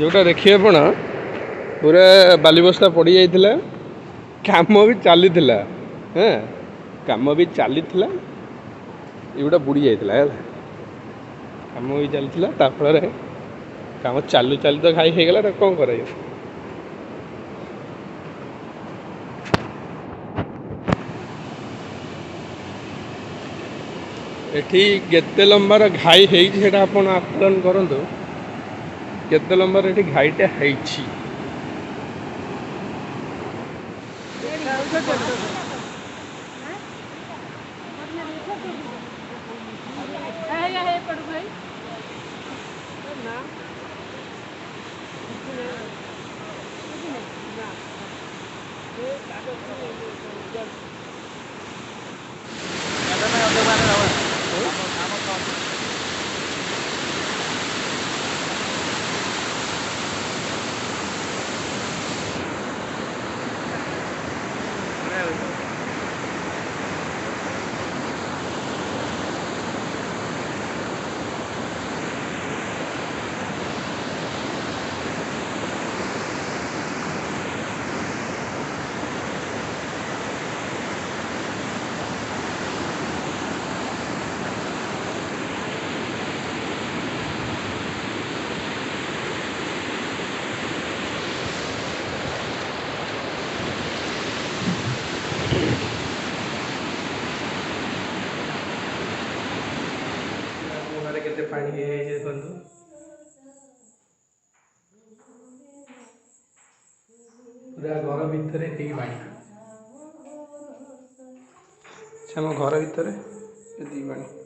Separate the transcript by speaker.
Speaker 1: जोटा देखिए आपण पूरा बालीबस्ता पड़ जाइए काम भी चली हाँ काम भी चली एगुटा बुड़ी जाइए काम भी चलता फल काम चालू चालू तो घाई हो गला कौन कर एठी केते लंबार घाई है आपण आकलन करूँ केते लंबार एठी घाईटा है केते पानी देखु पूरा घर भितर पानी घर भितर पानी।